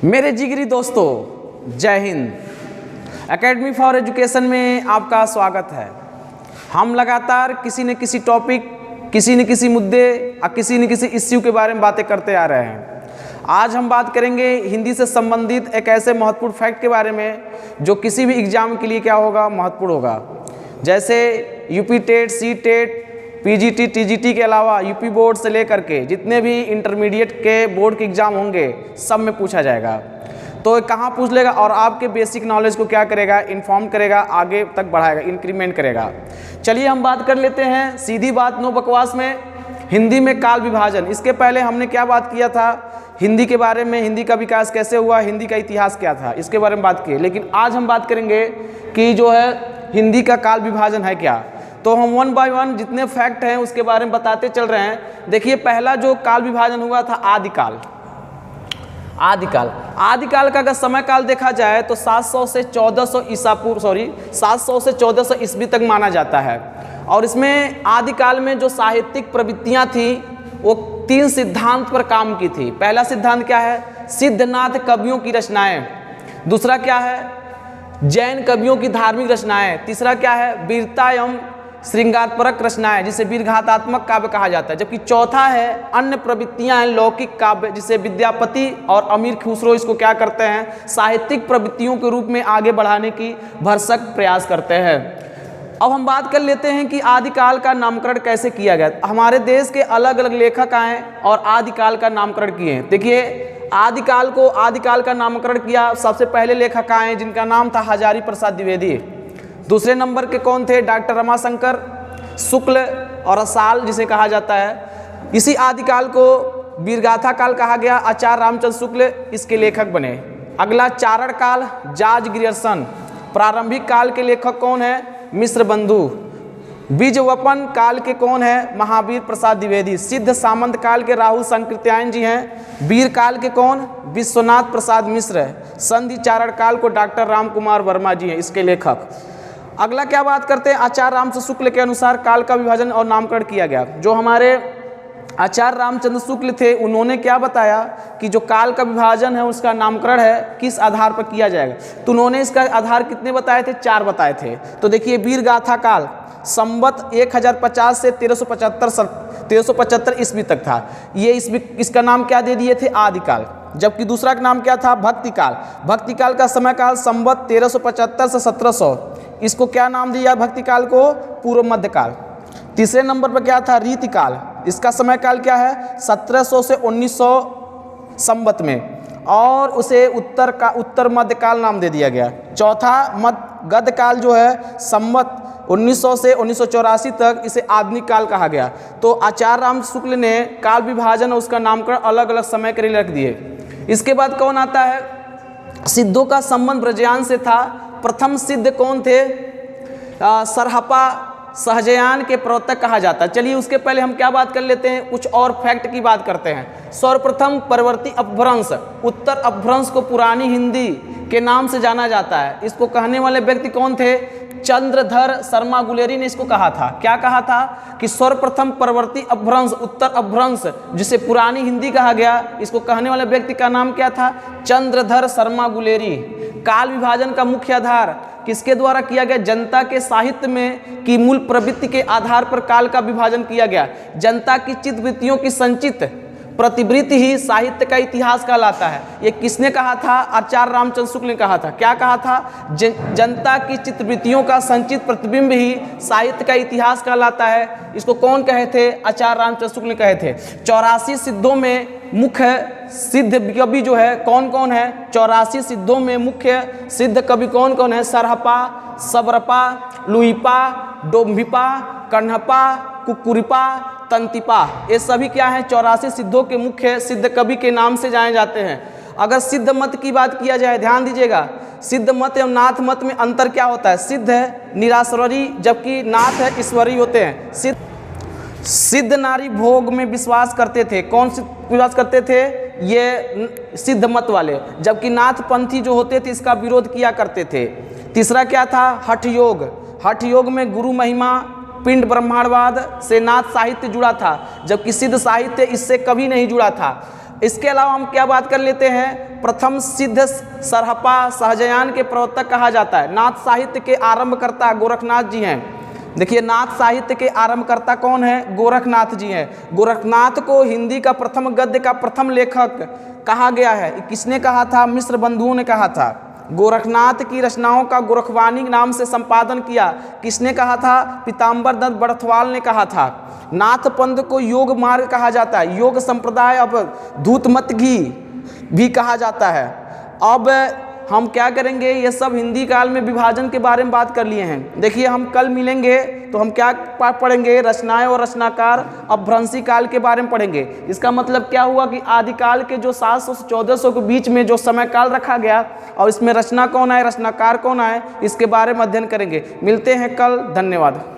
मेरे जिगरी दोस्तों, जय हिंद। एकेडमी फॉर एजुकेशन में आपका स्वागत है। हम लगातार किसी न किसी टॉपिक, किसी न किसी मुद्दे और किसी न किसी इश्यू के बारे में बातें करते आ रहे हैं। आज हम बात करेंगे हिंदी से संबंधित एक ऐसे महत्वपूर्ण फैक्ट के बारे में जो किसी भी एग्जाम के लिए क्या होगा, महत्वपूर्ण होगा। जैसे UP TET, C TET, PGT, TGT के अलावा यूपी बोर्ड से लेकर के जितने भी इंटरमीडिएट के बोर्ड के एग्ज़ाम होंगे सब में पूछा जाएगा। तो कहाँ पूछ लेगा और आपके बेसिक नॉलेज को क्या करेगा, इन्फॉर्म करेगा, आगे तक बढ़ाएगा, इंक्रीमेंट करेगा। चलिए हम बात कर लेते हैं, सीधी बात, नो बकवास में, हिंदी में काल विभाजन। इसके पहले हमने क्या बात किया था हिंदी के बारे में, हिंदी का विकास कैसे हुआ, हिंदी का इतिहास क्या था, इसके बारे में बात की। लेकिन आज हम बात करेंगे कि जो है हिंदी का काल विभाजन है क्या। तो हम वन बाय वन जितने फैक्ट हैं उसके बारे में बताते चल रहे हैं। देखिए, पहला जो काल विभाजन हुआ था आदिकाल। आदिकाल का अगर समय काल देखा जाए तो 700 से 1400 ईस्वी तक माना जाता है। और इसमें आदिकाल में जो साहित्यिक प्रवृत्तियां थी वो 3 सिद्धांत पर काम की थी। पहला सिद्धांत क्या है? सिद्धनाथ कवियों की रचनाएं। दूसरा क्या है? जैन कवियों की धार्मिक रचनाएं। तीसरा क्या है? वीरता एवं श्रृंगारपरक रचनाएं, जिसे वीरगाथात्मक काव्य कहा जाता है। जबकि चौथा है अन्य प्रवृत्तियां हैं, लौकिक काव्य, जिसे विद्यापति और अमीर खुसरो इसको क्या करते हैं, साहित्यिक प्रवृत्तियों के रूप में आगे बढ़ाने की भरसक प्रयास करते हैं। अब हम बात कर लेते हैं कि आदिकाल का नामकरण कैसे किया गया। हमारे देश के अलग अलग लेखक आए और आदिकाल का नामकरण किए। देखिए, आदिकाल का नामकरण किया, सबसे पहले लेखक आए जिनका नाम था हजारी प्रसाद द्विवेदी। दूसरे नंबर के कौन थे? डॉक्टर रमाशंकर शुक्ल और रसाल जिसे कहा जाता है। इसी आदिकाल को वीरगाथा काल कहा गया। आचार्य रामचंद्र शुक्ल इसके लेखक बने। अगला चारण काल, जॉर्ज ग्रियर्सन। प्रारंभिक काल के लेखक कौन है? मिश्र बंधु। बीजवपन काल के कौन है? महावीर प्रसाद द्विवेदी। सिद्ध सामंत काल के राहुल संकृत्यायन जी हैं। वीर काल के कौन? विश्वनाथ प्रसाद मिश्र। संधि चारण काल को डॉक्टर राम कुमार वर्मा जी हैं इसके लेखक। अगला क्या बात करते हैं? आचार्य रामचंद्र शुक्ल के अनुसार काल का विभाजन और नामकरण किया गया। जो हमारे आचार्य रामचंद्र शुक्ल थे उन्होंने क्या बताया कि जो काल का विभाजन है उसका नामकरण है किस आधार पर किया जाएगा। तो उन्होंने इसका आधार कितने बताए थे? 4 बताए थे। तो देखिए, वीरगाथा काल संवत 1050 से 1375 ईस्वी तक था। ये इसका नाम क्या दे दिए थे? आदिकाल। जबकि दूसरा का नाम क्या था? भक्तिकाल। भक्तिकाल का समय काल संवत 1375 से 1700। इसको क्या नाम दिया भक्तिकाल को? पूर्व मध्यकाल। तीसरे नंबर पर क्या था? रीतिकाल। इसका समय काल क्या है? 1700 से 1900 संवत में, और उसे उत्तर मध्यकाल नाम दे दिया गया। चौथा गद्धकाल जो है संवत 1900 से 1984 तक, इसे आधुनिक काल कहा गया। तो आचार्य राम शुक्ल ने काल विभाजन और उसका नामकरण अलग अलग समय के लिए रख दिए। इसके बाद कौन आता है? सिद्धों का संबंध ब्रजयान से था। प्रथम सिद्ध कौन थे? सरहपा सहजयान के प्रवर्तक कहा जाता है। चलिए, उसके पहले हम क्या बात कर लेते हैं, कुछ और फैक्ट की बात करते हैं। सर्वप्रथम परवर्ती अपभ्रंश, उत्तर अपभ्रंश को पुरानी हिंदी के नाम से जाना जाता है। इसको कहने वाले व्यक्ति कौन थे? चंद्रधर शर्मा गुलेरी ने इसको कहा था। क्या कहा था? कि सर्वप्रथम परवर्ती अपभ्रंश, उत्तर अपभ्रंश, जिसे पुरानी हिंदी कहा गया, इसको कहने वाले व्यक्ति का नाम क्या था? चंद्रधर शर्मा गुलेरी। काल विभाजन का मुख्य आधार किसके द्वारा किया गया? जनता के साहित्य में की मूल प्रवृत्ति के आधार पर काल का विभाजन किया गया। जनता की चित्तवृत्तियों की संचित प्रतिवृत्ति ही साहित्य का इतिहास कहलाता है। ये किसने कहा था? आचार्य रामचंद्र शुक्ल ने कहा था। क्या कहा था? जनता की चित्तवृत्तियों का संचित प्रतिबिंब ही साहित्य का इतिहास कहलाता है। इसको कौन कहे थे? आचार्य रामचंद्र शुक्ल ने कहे थे। 84 सिद्धों में मुख्य सिद्ध कवि जो है कौन कौन है? 84 सिद्धों में मुख्य सिद्ध कवि कौन कौन है? सरहपा, सबरपा, लुहिपा, डोम्भिपा, कन्हपा, कुकुरिपा, तंतिपा, ये सभी क्या हैं? 84 सिद्धों के मुख्य सिद्ध कवि के नाम से जाने जाते हैं। अगर सिद्ध मत की बात किया जाए, ध्यान दीजिएगा, सिद्ध मत एवं नाथ मत में अंतर क्या होता है? सिद्ध है निराश्वरी, जबकि नाथ है ईश्वरी होते हैं। सिद्ध नारी भोग में विश्वास करते थे। कौन विश्वास करते थे? ये सिद्ध मत वाले। जबकि नाथपंथी जो होते थे इसका विरोध किया करते थे। तीसरा क्या था? हठ योग। हठ योग में गुरु महिमा, पिंड ब्रह्मांडवाद से नाथ साहित्य जुड़ा था, जबकि सिद्ध साहित्य इससे कभी नहीं जुड़ा था। इसके अलावा हम क्या बात कर लेते हैं, प्रथम सिद्ध सरहपा सहजयान के प्रवर्तक कहा जाता है। नाथ साहित्य के आरंभकर्ता गोरखनाथ जी हैं। देखिए, नाथ साहित्य के आरंभकर्ता कौन है? गोरखनाथ जी हैं। गोरखनाथ को हिंदी का प्रथम गद्य का प्रथम लेखक कहा गया है। किसने कहा था? मिश्र बंधुओं ने कहा था। गोरखनाथ की रचनाओं का गोरखवाणी नाम से संपादन किया किसने कहा था? पीताम्बर दत्त बड़थवाल ने कहा था। नाथ पंथ को योग मार्ग कहा जाता है। योग संप्रदाय अब धूत मत घी भी कहा जाता है। अब हम क्या करेंगे, ये सब हिंदी काल में विभाजन के बारे में बात कर लिए हैं। देखिए, हम कल मिलेंगे तो हम क्या पढ़ेंगे? रचनाएं और रचनाकार अपभ्रंशी काल के बारे में पढ़ेंगे। इसका मतलब क्या हुआ कि आदिकाल के जो 700 से 1400 के बीच में जो समय काल रखा गया और इसमें रचना कौन आए, रचनाकार कौन आए, इसके बारे में अध्ययन करेंगे। मिलते हैं कल। धन्यवाद।